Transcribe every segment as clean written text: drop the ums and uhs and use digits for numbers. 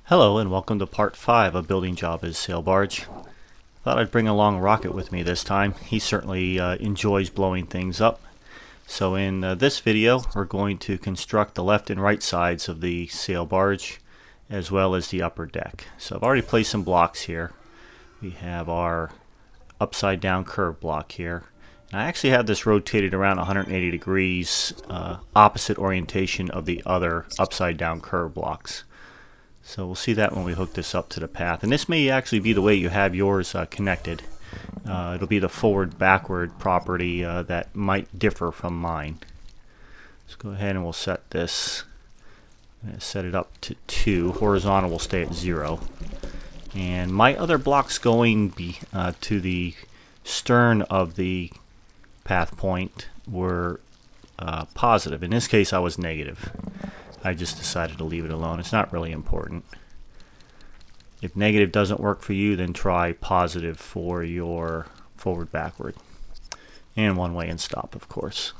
Hello and welcome to part 5 of building Jabba's sail barge. Thought I'd bring along Rocket with me this time. He certainly enjoys blowing things up. So in this video we're going to construct the left and right sides of the sail barge as well as the upper deck. So I've already placed some blocks here. We have our upside down curve block here. And I actually have this rotated around 180 degrees opposite orientation of the other upside down curve blocks. So we'll see that when we hook this up to the path. And this may actually be the way you have yours connected. It'll be the forward-backward property that might differ from mine. Let's go ahead and we'll set this. I'm going to set it up to 2. Horizontal will stay at 0. And my other blocks going to the stern of the path point were positive. In this case I was negative. I just decided to leave it alone. It's not really important. If negative doesn't work for you, then try positive for your forward backward. And one way and stop, of course.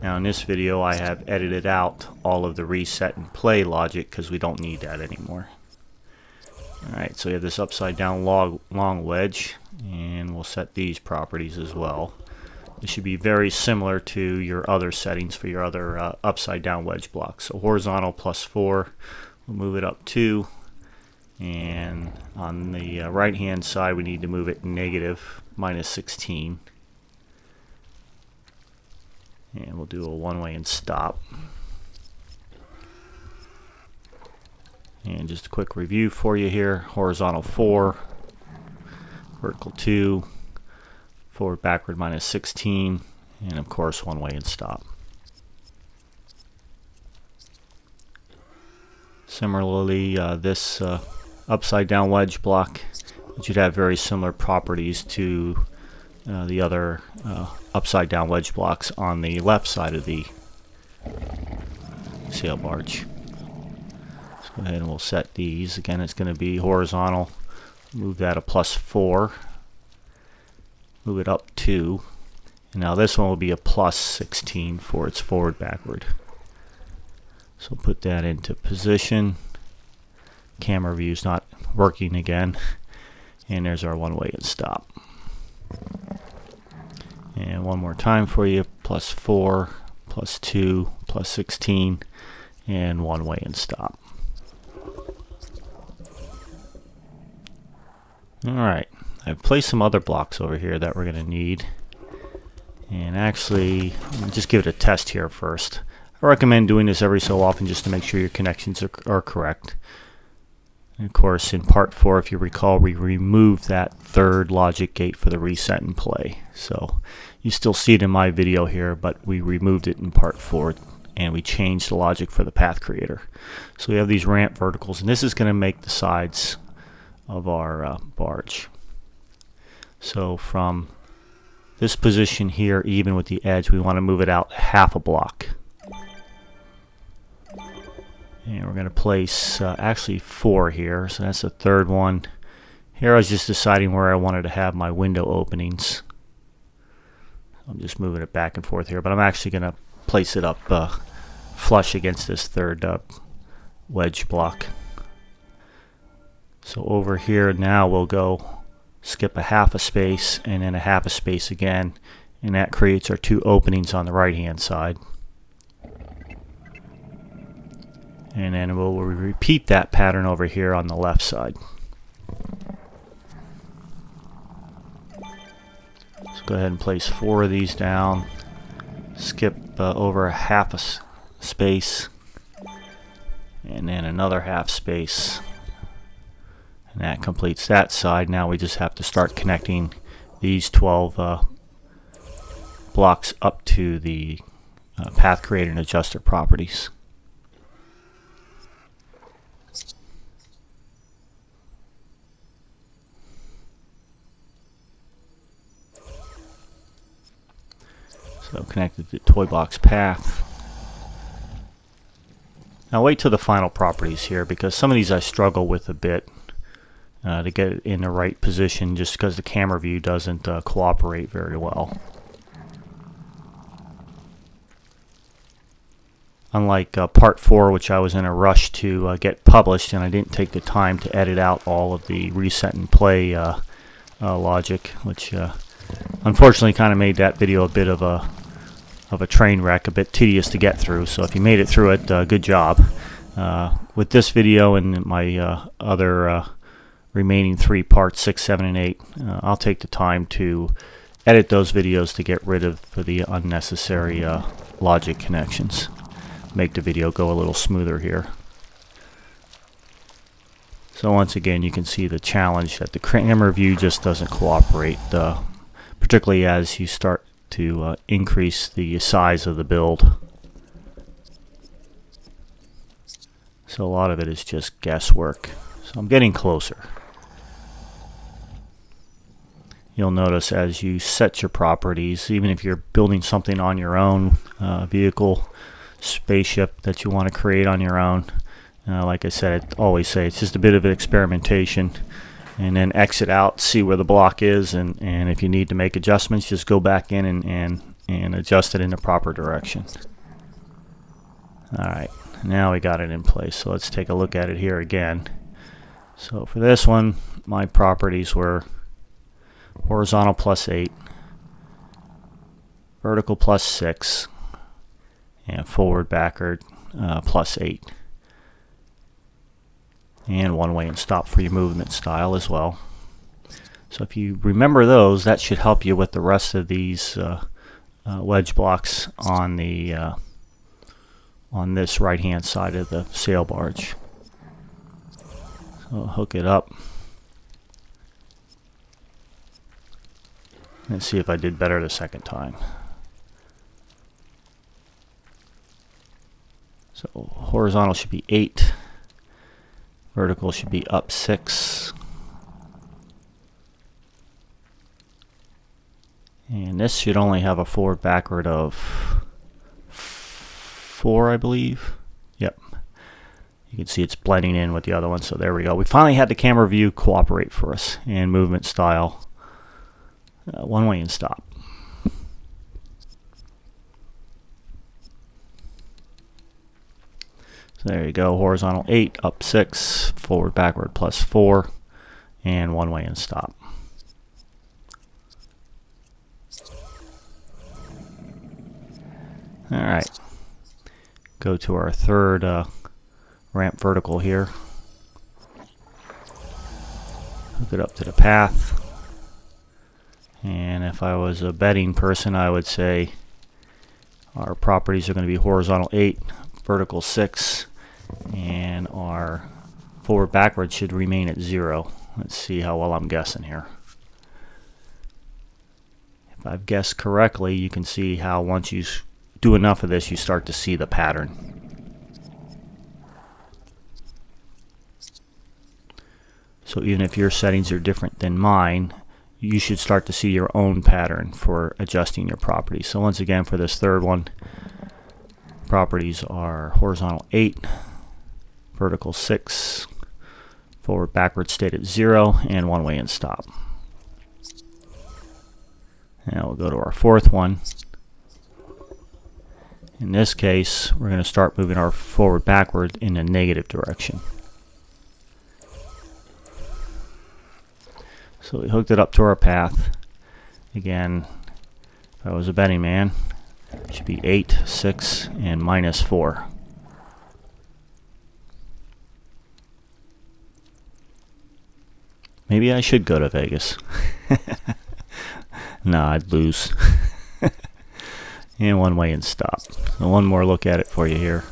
Now in this video I have edited out all of the reset and play logic because we don't need that anymore. Alright, so we have this upside down long wedge, and we'll set these properties as well. It should be very similar to your other settings for your other upside down wedge blocks. So horizontal +4, we'll move it up 2, and on the right hand side we need to move it negative -16, and we'll do a one way and stop. And just a quick review for you here: horizontal 4, vertical 2, forward backward -16, and of course one way and stop. Similarly, this upside down wedge block should have very similar properties to the other upside down wedge blocks on the left side of the sail barge. Let's go ahead and we'll set these. Again, it's going to be horizontal. Move that a +4. Move it up 2, and now this one will be a +16 for its forward backward. So put that into position. Camera view's not working again, and there's our one way and stop. And one more time for you: +4, +2, +16, and one way and stop. Alright, I've placed some other blocks over here that we're going to need. And actually, I'll just give it a test here first. I recommend doing this every so often just to make sure your connections are correct. And of course, in part 4, if you recall, we removed that third logic gate for the reset and play. So you still see it in my video here, but we removed it in part 4, and we changed the logic for the path creator. So we have these ramp verticals, and this is going to make the sides of our barge. So from this position here, even with the edge, we want to move it out half a block. And we're going to place actually 4 here, so that's the third one. Here I was just deciding where I wanted to have my window openings. I'm just moving it back and forth here, but I'm actually going to place it up flush against this third wedge block. So over here now we'll go skip a half a space and then a half a space again, and that creates our 2 openings on the right hand side. And then we'll repeat that pattern over here on the left side. Let's go ahead and place 4 of these down, skip over a half a space, and then another half space. And that completes that side. Now we just have to start connecting these 12 blocks up to the path creator and adjuster properties. So connected to toy box path. Now wait till the final properties here, because some of these I struggle with a bit. To get it in the right position, just because the camera view doesn't cooperate very well. unlike part 4, which I was in a rush to get published, and I didn't take the time to edit out all of the reset and play logic, which unfortunately kind of made that video a bit of a train wreck, a bit tedious to get through. So if you made it through it, good job. With this video and my other remaining 3 parts, 6, 7, and 8, I'll take the time to edit those videos to get rid of the unnecessary logic connections. Make the video go a little smoother here. So once again, you can see the challenge that the camera view just doesn't cooperate, particularly as you start to increase the size of the build. So a lot of it is just guesswork. So I'm getting closer. You'll notice as you set your properties, even if you're building something on your own, vehicle, spaceship that you want to create on your own, like I said, I always say it's just a bit of an experimentation, and then exit out, see where the block is, and if you need to make adjustments, just go back in and adjust it in the proper direction. Alright, now we got it in place, so let's take a look at it here again. So for this one, my properties were horizontal +8, vertical +6, and forward backward +8, and one way and stop for your movement style as well. So if you remember those, that should help you with the rest of these wedge blocks on the on this right hand side of the sail barge. So I'll hook it up and see if I did better the second time. So horizontal should be 8, vertical should be up 6, and this should only have a forward backward of 4, I believe. Yep. You can see it's blending in with the other one, so there we go. We finally had the camera view cooperate for us, and movement style, one way and stop. So there you go, horizontal 8, up 6, forward backward +4, and one way and stop. Alright, go to our third ramp vertical here. Hook it up to the path. And if I was a betting person, I would say our properties are going to be horizontal 8, vertical 6, and our forward backward should remain at 0. Let's see how well I'm guessing here. If I've guessed correctly, you can see how once you do enough of this, you start to see the pattern. So even if your settings are different than mine, you should start to see your own pattern for adjusting your properties. So once again, for this third one, properties are horizontal 8, vertical 6, forward backward stayed at 0, and one way and stop. Now we'll go to our fourth one. In this case, we're going to start moving our forward backward in a negative direction. So we hooked it up to our path. Again, if I was a betting man, it should be 8, 6, and -4. Maybe I should go to Vegas. Nah, I'd lose. And one way and stop. So one more look at it for you here.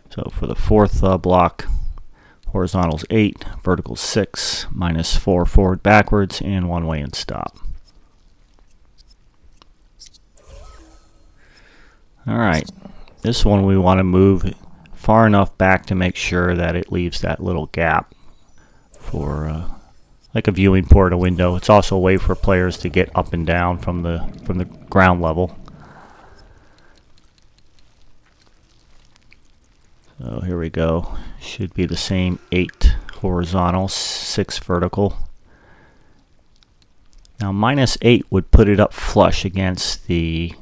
So for the fourth block, horizontal's 8, vertical 6, -4 forward backwards, and one way and stop. Alright, this one we want to move far enough back to make sure that it leaves that little gap for like a viewing port, a window. It's also a way for players to get up and down from the ground level. So here we go. Should be the same 8 horizontal, 6 vertical. Now -8 would put it up flush against the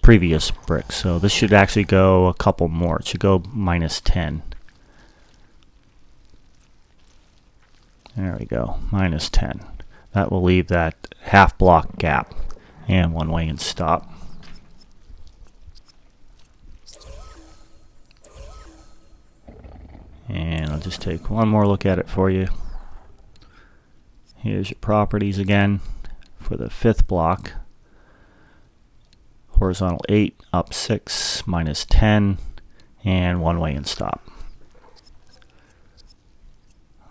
previous brick, so this should actually go a couple more. It should go -10. There we go, -10. That will leave that half block gap, and one way and stop. And I'll just take one more look at it for you. Here's your properties again for the 5th block. Horizontal 8, up 6, -10, and one way and stop.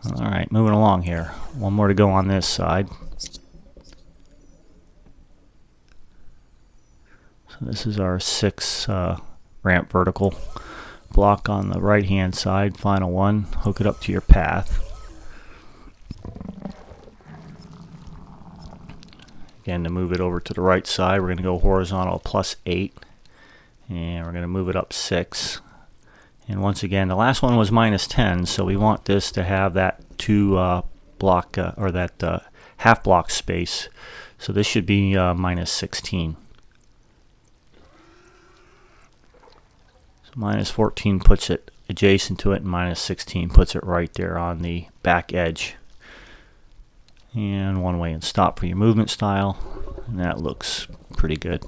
Alright, moving along here. One more to go on this side. So this is our 6 ramp vertical block on the right hand side, final one. Hook it up to your path. Again, to move it over to the right side, we're going to go horizontal +8, and we're going to move it up 6. And once again, the last one was -10, so we want this to have that 2 block or that half block space. So this should be -16. So -14 puts it adjacent to it, and -16 puts it right there on the back edge. And one way and stop for your movement style, and that looks pretty good.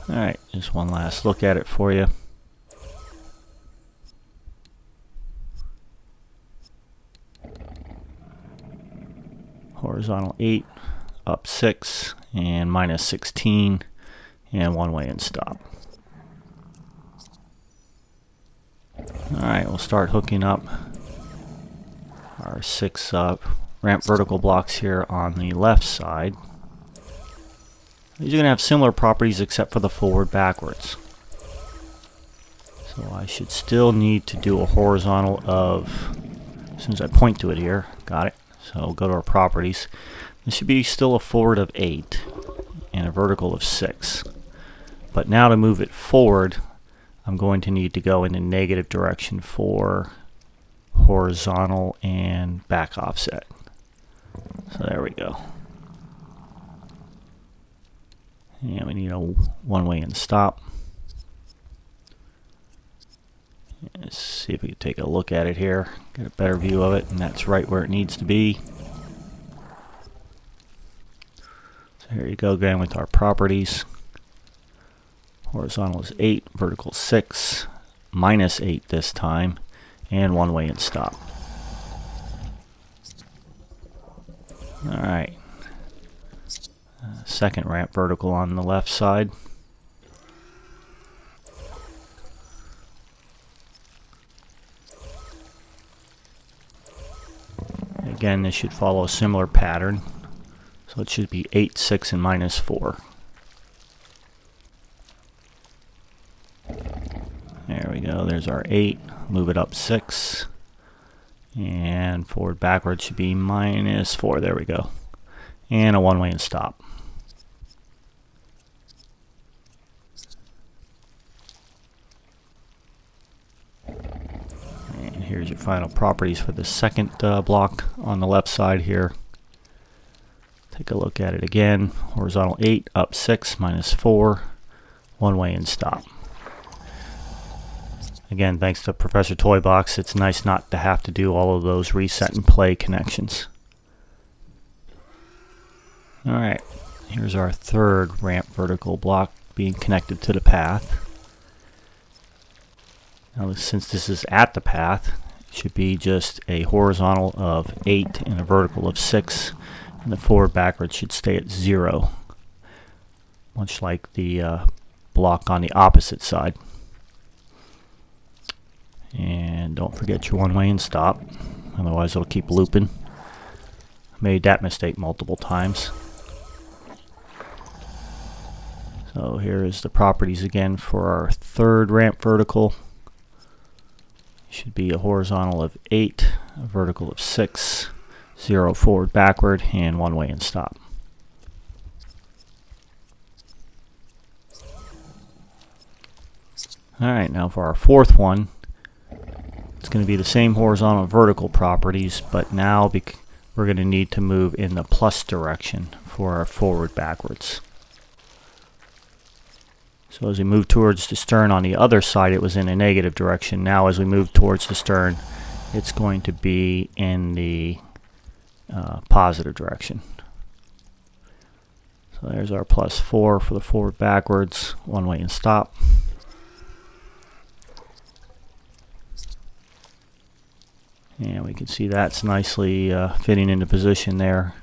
Alright, just one last look at it for you. Horizontal 8, up 6, and -16, and one way and stop. Alright, we'll start hooking up our 6 ramp vertical blocks here on the left side. These are going to have similar properties except for the forward backwards. So I should still need to do a horizontal of, as soon as I point to it here, got it. So we'll go to our properties. This should be still a forward of 8 and a vertical of 6. But now to move it forward, I'm going to need to go in the negative direction for horizontal and back offset. So there we go. And we need a one way and stop. Let's see if we can take a look at it here, get a better view of it, and that's right where it needs to be. So here you go again with our properties. Horizontal is 8, vertical 6, -8 this time, and one way and stop. Alright. Second ramp vertical on the left side. Again, this should follow a similar pattern. So it should be 8, 6, and -4. There we go, there's our 8. Move it up 6. And forward backward should be -4. There we go. And a one way and stop. And here's your final properties for the second block on the left side here. Take a look at it again. Horizontal 8, up 6, -4. One way and stop. Again, thanks to Professor Toybox, it's nice not to have to do all of those reset and play connections. Alright, here's our third ramp vertical block being connected to the path. Now, since this is at the path, it should be just a horizontal of 8 and a vertical of 6, and the forward backward should stay at 0, much like the block on the opposite side. And don't forget your one way and stop, otherwise it'll keep looping. I made that mistake multiple times. So here is the properties again for our third ramp vertical. Should be a horizontal of 8, a vertical of 6, 0 forward backward, and one way and stop. Alright, now for our fourth one, it's It's going to be the same horizontal and vertical properties, but now we're going to need to move in the plus direction for our forward backwards. So as we move towards the stern on the other side, it was in a negative direction. Now as we move towards the stern, it's going to be in the positive direction. So there's our +4 for the forward backwards, one way and stop. And we can see that's nicely fitting into position there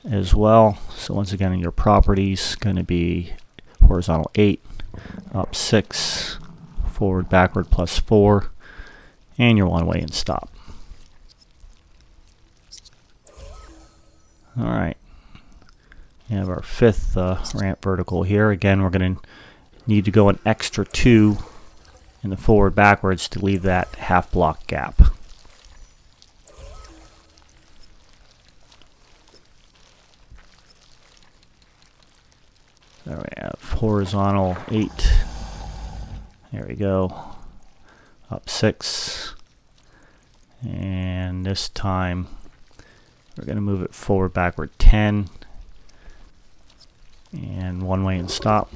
as well. So once again, your properties going to be horizontal 8, up 6, forward backward +4, and your one way and stop. Alright, we have our 5th ramp vertical here. Again, we're going to need to go an extra 2 in the forward backwards to leave that half block gap. There we have horizontal 8. There we go. Up 6. And this time we're going to move it forward backward 10. And one way and stop.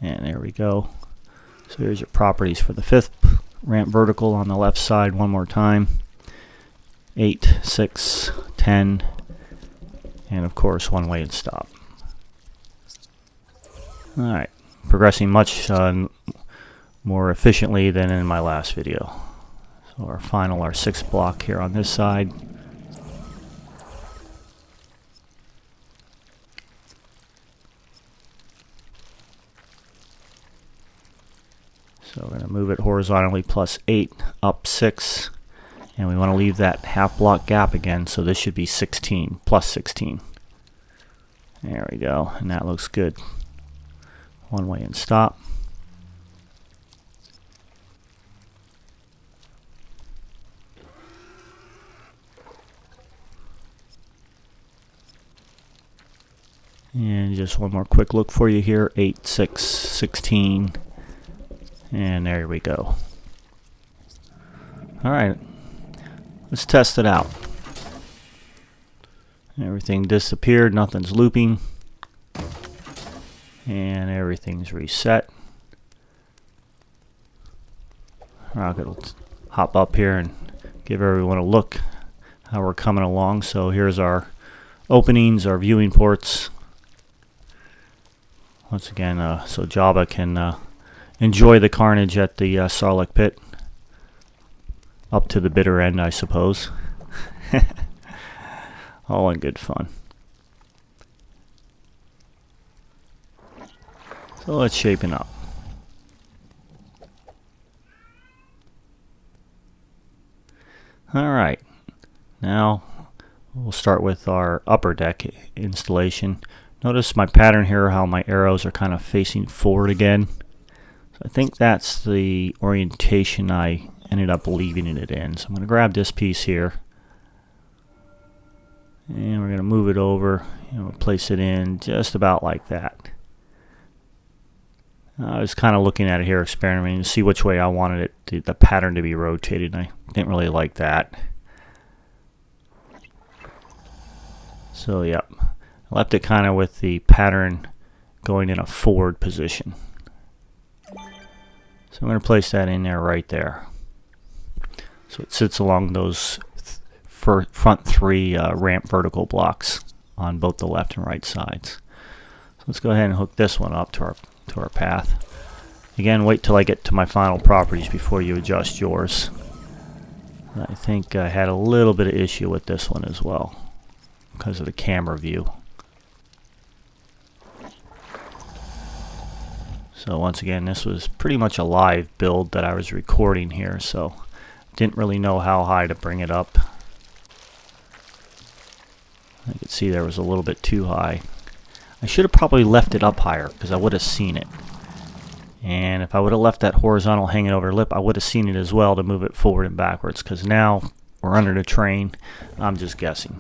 And there we go. So here's your properties for the 5th ramp vertical on the left side one more time. 8, 6, 10, and of course one way and stop. Alright, progressing much more efficiently than in my last video. So our 6th block here on this side. So we're going to move it horizontally +8, up 6. And we want to leave that half block gap again, so this should be 16, +16. There we go, and that looks good. One way and stop. And just one more quick look for you here, 8, 6, 16, and there we go. Alright. Let's test it out. Everything disappeared, nothing's looping, and everything's reset. I'm going to hop up here and give everyone a look how we're coming along. So here's our openings, our viewing ports. Once again, so Jabba can enjoy the carnage at the Sarlacc pit. Up to the bitter end, I suppose. All in good fun. So let's shapen up. Alright, now we'll start with our upper deck installation. Notice my pattern here, how my arrows are kind of facing forward again. So I think that's the orientation I ended up leaving it in. So I'm going to grab this piece here and we're going to move it over and place it in just about like that. I was kind of looking at it here, experimenting to see which way I wanted it the pattern to be rotated, and I didn't really like that. So yep, I left it kind of with the pattern going in a forward position. So I'm going to place that in there right there. So it sits along those front 3 ramp vertical blocks on both the left and right sides. So let's go ahead and hook this one up to our path. Again, wait till I get to my final properties before you adjust yours. I think I had a little bit of issue with this one as well because of the camera view. So once again, this was pretty much a live build that I was recording here, so didn't really know how high to bring it up. I could see there was a little bit too high. I should have probably left it up higher because I would have seen it. And if I would have left that horizontal hanging over the lip, I would have seen it as well to move it forward and backwards, because now we're under the train. I'm just guessing.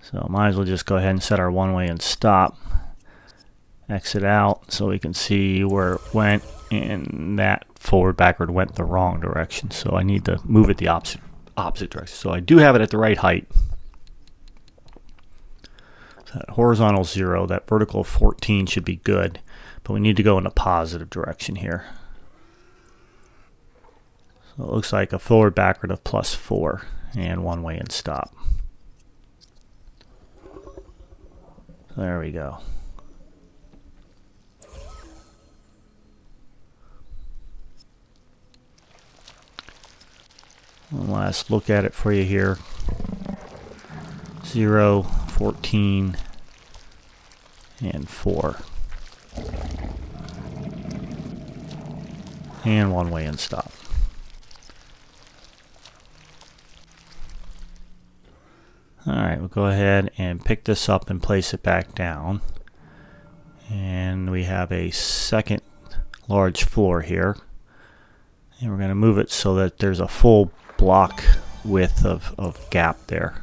So might as well just go ahead and set our one-way and stop. Exit out so we can see where it went, and that forward backward went the wrong direction, so I need to move it the opposite direction. So I do have it at the right height. So that horizontal 0, that vertical 14 should be good, but we need to go in a positive direction here. So it looks like a forward backward of +4 and one-way and stop. So there we go. One last look at it for you here. 0, 14, and 4. And one-way and stop. Alright, we'll go ahead and pick this up and place it back down. And we have a second large floor here. And we're going to move it so that there's a full block width of gap there.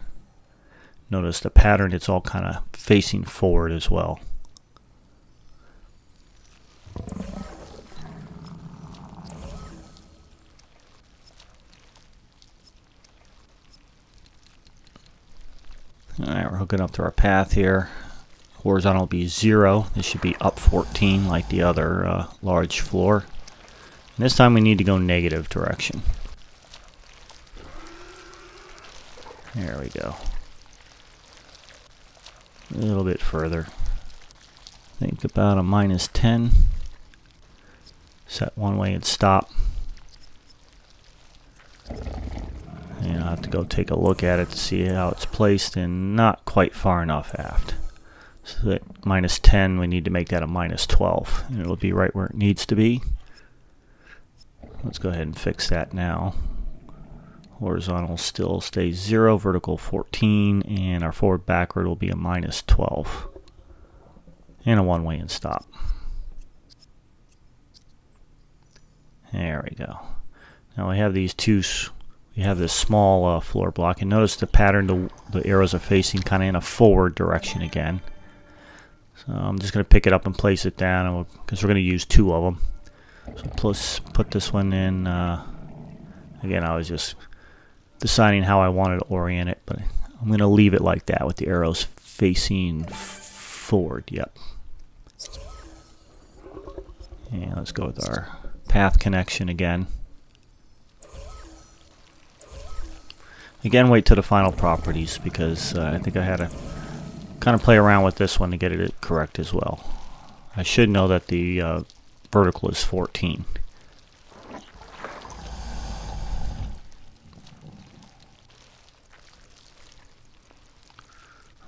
Notice the pattern, it's all kind of facing forward as well. Alright, we're hooking up to our path here. Horizontal will be 0. This should be up 14 like the other large floor. And this time we need to go negative direction. There we go. A little bit further. Think about a -10. Set one-way and stop. And I'll have to go take a look at it to see how it's placed, and not quite far enough aft. So that -10, we need to make that a -12. And it'll be right where it needs to be. Let's go ahead and fix that now. Horizontal still stays 0, vertical 14, and our forward backward will be a -12. And a one-way and stop. There we go. Now we have these two, we have this small floor block, and notice the pattern, the arrows are facing kind of in a forward direction again. So I'm just going to pick it up and place it down, because we're going to use 2 of them. So plus put this one in, again I was just deciding how I wanted to orient it, but I'm going to leave it like that with the arrows facing forward. Yep. And let's go with our path connection again. Again, wait till the final properties, because I think I had to kind of play around with this one to get it correct as well. I should know that the vertical is 14.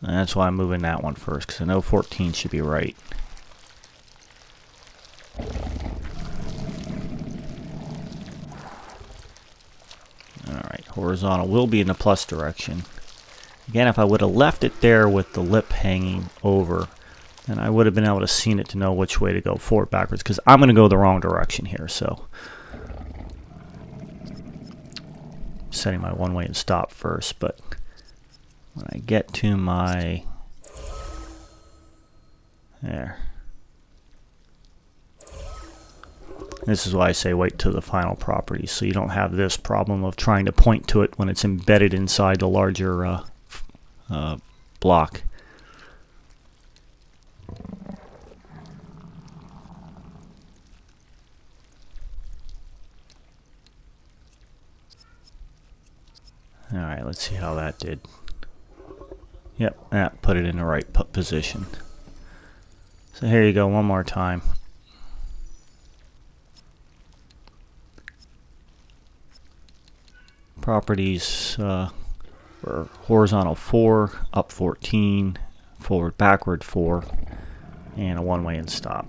And that's why I'm moving that one first, because I know 14 should be right. Alright, horizontal will be in the plus direction. Again, if I would have left it there with the lip hanging over, then I would have been able to see it to know which way to go forward, backwards, because I'm going to go the wrong direction here. So, setting my one-way and stop first, but when I get to my, there. This is why I say wait till the final property, so you don't have this problem of trying to point to it when it's embedded inside the larger block. Alright, let's see how that did. Yep, that put it in the right position. So here you go, one more time. Properties were horizontal 4, up 14, forward backward 4, and a one-way and stop.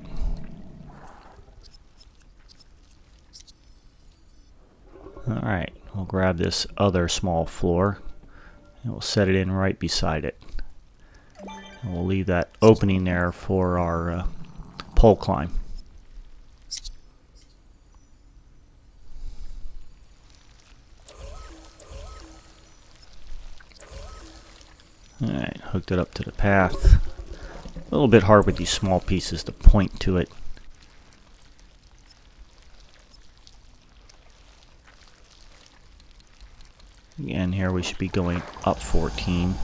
Alright, we'll grab this other small floor and we'll set it in right beside it. And we'll leave that opening there for our pole climb. Alright, hooked it up to the path. A little bit hard with these small pieces to point to it. Again, here we should be going up 14.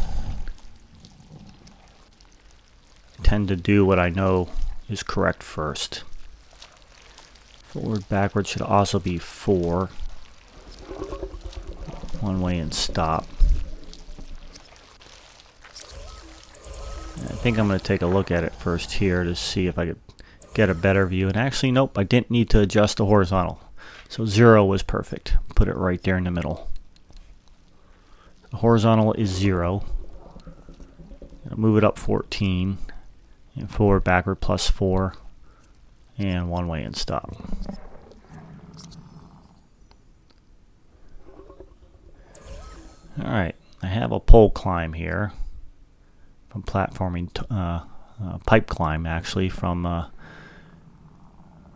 I tend to do what I know is correct first. Forward, backward should also be 4. One way and stop. I think I'm going to take a look at it first here to see if I could get a better view. And actually, nope, I didn't need to adjust the horizontal. So 0 was perfect. Put it right there in the middle. The horizontal is 0. Move it up 14. And forward, backward, plus 4. And one way and stop. Alright, I have a pole climb here. From platforming, pipe climb actually, from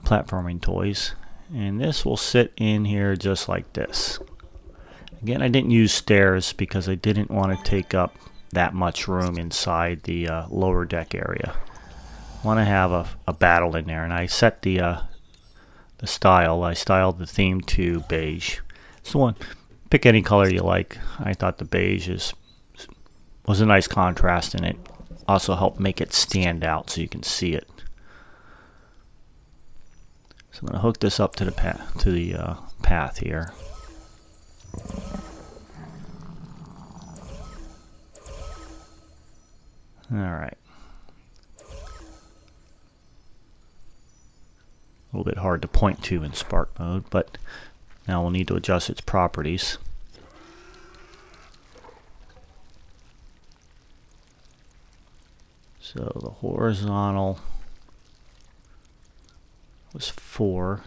platforming toys. And this will sit in here just like this. Again, I didn't use stairs because I didn't want to take up that much room inside the lower deck area. I want to have a battle in there, and I set the style. I styled the theme to beige. So pick any color you like. I thought the beige was a nice contrast, and it also helped make it stand out so you can see it. So I'm going to hook this up to the path here. Alright. A little bit hard to point to in Spark mode, but now we'll need to adjust its properties. So the horizontal was 4,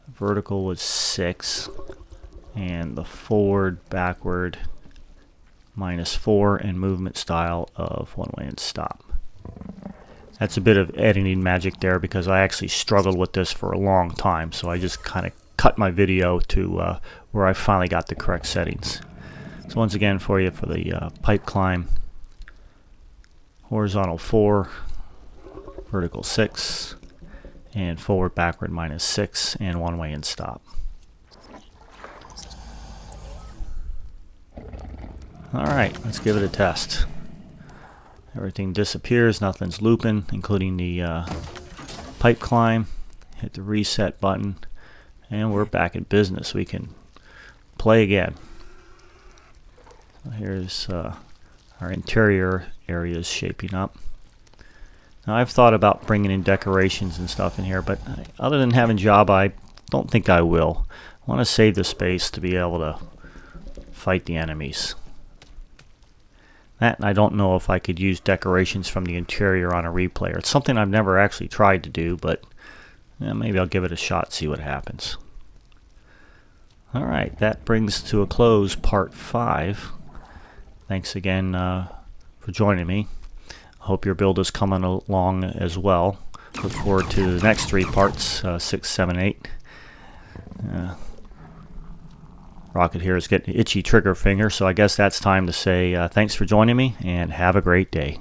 the vertical was 6, and the forward, backward, -4, and movement style of one way and stop. That's a bit of editing magic there because I actually struggled with this for a long time, so I just kind of cut my video to where I finally got the correct settings. So once again for you for the pipe climb, horizontal 4, vertical 6, and forward, backward, -6, and one way and stop. Alright, let's give it a test. Everything disappears, nothing's looping, including the pipe climb. Hit the reset button, and we're back in business. We can play again. So here's our interior areas shaping up. Now I've thought about bringing in decorations and stuff in here, but other than having Jabba, I don't think I will. I want to save the space to be able to fight the enemies. That, and I don't know if I could use decorations from the interior on a replayer. It's something I've never actually tried to do, but maybe I'll give it a shot, see what happens. Alright, that brings to a close part 5. Thanks again for joining me. I hope your build is coming along as well. Look forward to the next 3 parts, 6, 7, 8. Rocket here is getting itchy trigger finger, so I guess that's time to say thanks for joining me and have a great day.